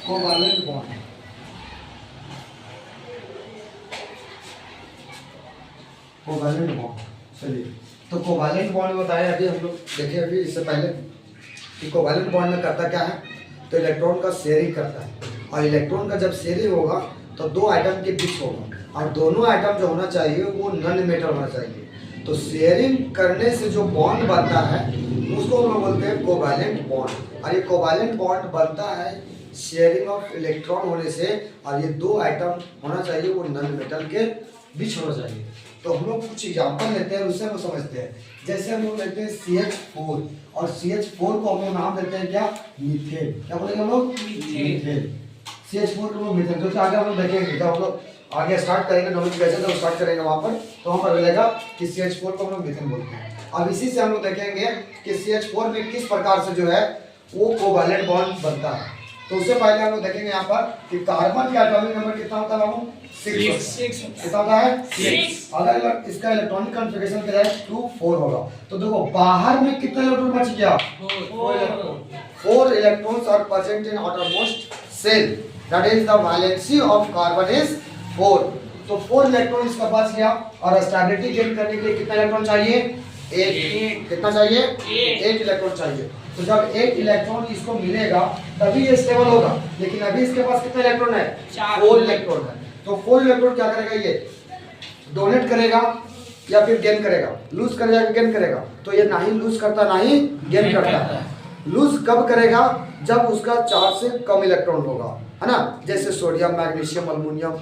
Covalent bond, covalent bond. चलिए, तो covalent bond बताया अभी हम लोग देखे अभी इससे पहले कि कोवैलेंट बॉन्ड में करता क्या है, तो इलेक्ट्रॉन का शेयरिंग करता है, और इलेक्ट्रॉन का जब शेयरिंग होगा तो दो आइटम के बीच होगा, और दोनों आइटम जो होना चाहिए वो नॉन मेटल होना चाहिए। तो शेयरिंग करने से जो बॉन्ड बनता है उसको हम लोग बोलते हैं कोवैलेंट बॉन्ड। और ये कोवैलेंट बॉन्ड बनता है शेयरिंग ऑफ इलेक्ट्रॉन होने से, और ये दो आइटम होना चाहिए वो नॉन मेटल के बीच होना चाहिए। तो हम लोग कुछ एग्जाम्पल लेते हैं, उससे हम समझते हैं। जैसे हम लोग लेते हैं CH4, और CH4 को हम लोग नाम देते हैं क्या, मीथेन। क्या बोलेंगे हम लोग, मीथेन। CH4 को हम लोग मीथेन, जो कि आगे हम लोग देखेंगे जब हम लोग आगे स्टार्ट करेंगे नोमेनक्लेचर जब स्टार्ट करेंगे वहां पर, तो वहां पर मिलेगा कि CH4 को हम लोग मीथेन बोलते हैं। अब इसी से हम लोग देखेंगे कि CH4 में किस प्रकार से जो है वो कोवैलेंट बॉन्ड बनता है। तो उससे पहले हम लोग देखेंगे यहाँ पर कि कार्बन का एटॉमिक नंबर कितना होता है बाबू, 6 कितना होता है, 6। अगर इसका इलेक्ट्रॉनिक कॉन्फ़िगरेशन क्या है, 2 4 होगा। तो देखो बाहर में कितना इलेक्ट्रॉन बच गया, 4 electrons are present in outermost shell, that is the valency of carbon is 4। तो 4 इलेक्ट्रॉन इसका बच गया, और स्टेबिलिटी गेन करने के लिए कितना इलेक्ट्रॉन चाहिए, 8। कितना चाहिए, 8 इलेक्ट्रॉन चाहिए। तो जब 8 इलेक्ट्रॉन इसको मिलेगा तभी ये स्टेबल होगा, लेकिन अभी इसके पास कितना इलेक्ट्रॉन है, 4 इलेक्ट्रॉन है। तो 4 इलेक्ट्रॉन क्या करेगा, ये डोनेट करेगा या फिर गेन करेगा, लूज करेगा या गेन करेगा। तो ये ना ही लूज करता ना ही गेन करता है। लूज कब करेगा, जब उसका 4 से कम इलेक्ट्रॉन होगा, है ना, जैसे सोडियम, मैग्नीशियम, अल्युमिनियम।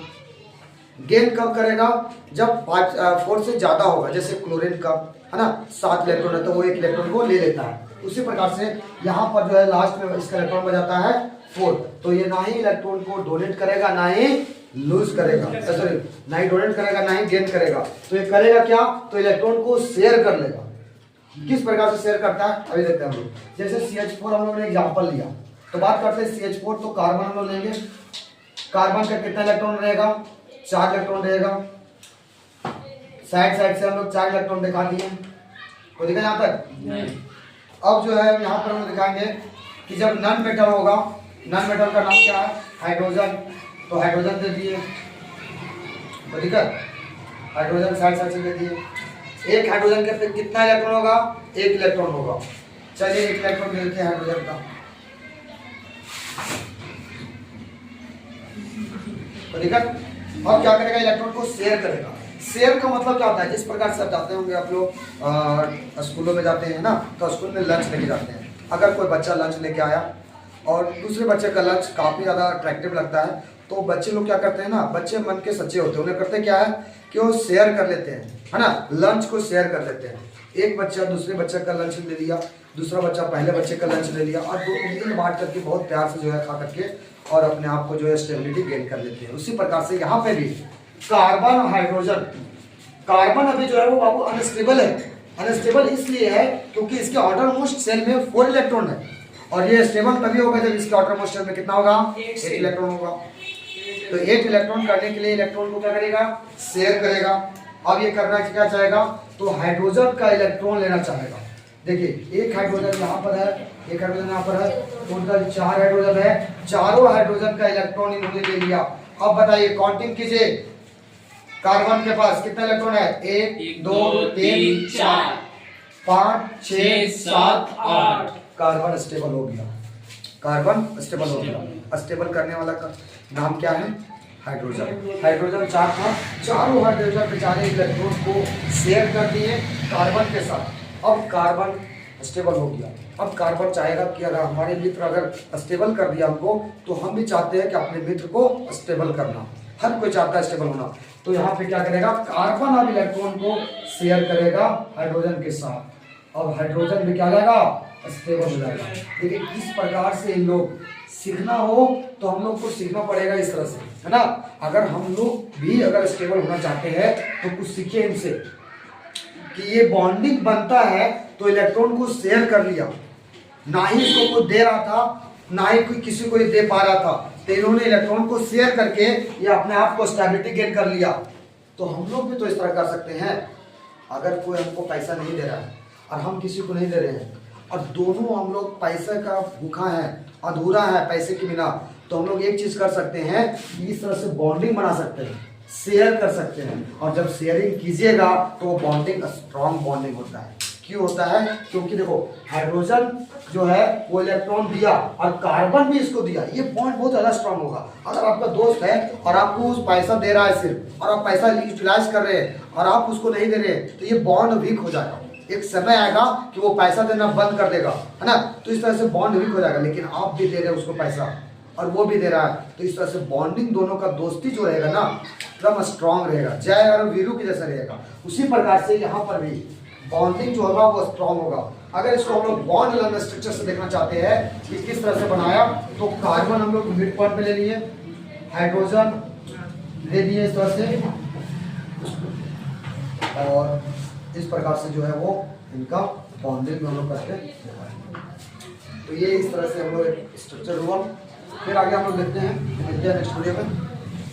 गेन कब करेगा, जब 4 से ज्यादा होगा, जैसे क्लोरीन का, है ना, 7 इलेक्ट्रॉन है तो वो 1 इलेक्ट्रॉन को ले लेता है। उसी प्रकार से यहाँ पर जो है लास्ट में इसका इलेक्ट्रॉन बच जाता है 4। तो ये ना ही इलेक्ट्रॉन को डोनेट करेगा ना ही लूज करेगा, सॉरी ना ही डोनेट करेगा ना ही गेन करेगा। तो ये करेगा क्या, तो इलेक्ट्रॉन को शेयर कर लेगा। किस प्रकार से शेयर करता है अभी देखते हैं हम लोग। जैसे CH4 हम लोगों ने एग्जाम्पल लिया, तो बात करते हैं CH4, तो कार्बन हम लोग लेंगे। कार्बन का कितना इलेक्ट्रॉन रहेगा, 4 इलेक्ट्रॉन रहेगा। साइड से हम लोग 4 इलेक्ट्रॉन दिखा दिए, कोई दिखा यहाँ तक। अब जो है यहाँ पर हम दिखाएंगे कि जब नॉन मेटल होगा, नॉन मेटल का नाम क्या है, हाइड्रोजन। तो हाइड्रोजन दे दिए, कोई दिक्कत, हाइड्रोजन साइड से दे दिए। एक हाइड्रोजन के फिर कितना इलेक्ट्रॉन होगा, 1 इलेक्ट्रॉन होगा। चलिए 1 इलेक्ट्रॉन देते हैं हाइड्रोजन का, कोई दिक्कत। अब क्या करेगा, इलेक्ट्रॉन को शेयर करेगा। शेयर का मतलब क्या होता है, जिस प्रकार से आप जाते होंगे आप लोग स्कूलों में जाते हैं ना, तो स्कूल में लंच लेके जाते हैं। अगर कोई बच्चा लंच लेके आया और दूसरे बच्चे का लंच काफ़ी ज़्यादा अट्रैक्टिव लगता है, तो बच्चे लोग क्या करते हैं ना, बच्चे मन के सच्चे होते हैं, उन्हें करते क्या है कि वो शेयर कर लेते हैं, है ना, लंच को शेयर कर लेते हैं। एक बच्चा दूसरे बच्चे का लंच ले लिया, दूसरा बच्चा पहले बच्चे का लंच ले लिया, और दोनों बांट करके बहुत प्यार से जो है खा करके और अपने आप को जो है स्टेबिलिटी गेन कर लेते हैं। उसी प्रकार से यहाँ पे भी कार्बन और हाइड्रोजन, कार्बन अभी जो है वो बाबू अनस्टेबल है। अनस्टेबल इसलिए है क्योंकि इसके आउटरमोस्ट शेल में 4 इलेक्ट्रॉन है, और ये स्टेबल तभी होगा जब इसके आउटरमोस्ट शेल में कितना होगा, 8 इलेक्ट्रॉन होगा। तो 8 इलेक्ट्रॉन करने के लिए इलेक्ट्रॉन को क्या करेगा, शेयर करेगा। अब ये करना क्या चाहेगा, तो हाइड्रोजन का इलेक्ट्रॉन लेना चाहेगा। देखिए एक हाइड्रोजन यहाँ पर है, एक हाइड्रोजन यहाँ पर है, टोटल 4 हाइड्रोजन है। चारों हाइड्रोजन का इलेक्ट्रॉन इन्होंने ले लिया। अब बताइए काउंटिंग कीजिए, कार्बन के पास कितना इलेक्ट्रॉन है, 1 2 3 4 5 6 7 8। कार्बन स्टेबल हो गया, कार्बन स्टेबल हो गया। स्टेबल करने वाला का नाम क्या है, हाइड्रोजन। हाइड्रोजन 4 था, चारों हाइड्रोजन बेचारे इलेक्ट्रॉन को शेयर कर दिए कार्बन के साथ। अब कार्बन स्टेबल हो गया। अब कार्बन चाहेगा कि अगर हमारे मित्र अगर स्टेबल कर दिया हमको, तो हम भी चाहते हैं कि अपने मित्र को स्टेबल करना। हर कोई चाहता है स्टेबल होना। तो यहाँ पे क्या करेगा, कार्बन अब इलेक्ट्रॉन को शेयर करेगा हाइड्रोजन के साथ। अब हाइड्रोजन भी क्या जाएगा, स्टेबल हो जाएगा। देखिए किस प्रकार से इन लोग सीखना हो तो हम लोग को सीखना पड़ेगा इस तरह से, है ना। अगर हम लोग भी अगर स्टेबल होना चाहते हैं तो कुछ सीखिए इनसे कि ये बॉन्डिंग बनता है तो इलेक्ट्रॉन को शेयर कर लिया, ना ही इसको कोई दे रहा था ना ही कोई किसी को दे पा रहा था, तो इन्होंने इलेक्ट्रॉन को शेयर करके ये अपने आप को स्टेबिलिटी गेन कर लिया। तो हम लोग भी तो इस तरह कर सकते हैं। अगर कोई हमको पैसा नहीं दे रहा है और हम किसी को नहीं दे रहे हैं, और दोनों हम लोग पैसे का भूखा है, अधूरा है पैसे के बिना, तो हम लोग एक चीज कर सकते हैं कि इस तरह से बॉन्डिंग बना सकते हैं, शेयर कर सकते हैं, और जब शेयरिंग कीजिएगा तो वो बॉन्डिंग स्ट्रॉन्ग बॉन्डिंग होता है। क्यों होता है? क्योंकि देखो हाइड्रोजन जो है वो इलेक्ट्रॉन दिया और कार्बन भी इसको दिया, ये बॉन्ड बहुत ज्यादा स्ट्रॉन्ग होगा। अगर आपका दोस्त है और आपको उस पैसा दे रहा है सिर्फ, और आप पैसा यूटिलाइज कर रहे हैं और आप उसको नहीं दे रहे हैं, तो ये बॉन्ड वीक हो जाएगा। एक समय आएगा कि वो पैसा देना बंद कर देगा, है ना, तो इस तरह से बॉन्ड वीक हो जाएगा। लेकिन आप भी दे रहे हैं उसको पैसा और वो भी दे रहा है, तो इस तरह से बॉन्डिंग दोनों का दोस्ती जो रहेगा ना एकदम स्ट्रांग रहेगा, जय और वीरू की जैसा रहेगा। उसी प्रकार से यहाँ पर भी बॉन्डिंग जो होगा वो स्ट्रांग होगा। अगर इसको हम लोग बॉन्ड अलग स्ट्रक्चर से देखना चाहते हैं कि किस तरह से बनाया, तो कार्बन हम लोग मिड पॉइंट पे ले लिए, हाइड्रोजन ले लिए इस तरह से, और इस प्रकार से जो है वो इनका बॉन्डिंग हम लोग करते हैं। तो ये इस तरह से हम लोग स्ट्रक्चर हुआ। फिर आगे हम लोग देखते हैं नेक्स्ट वीडियो में।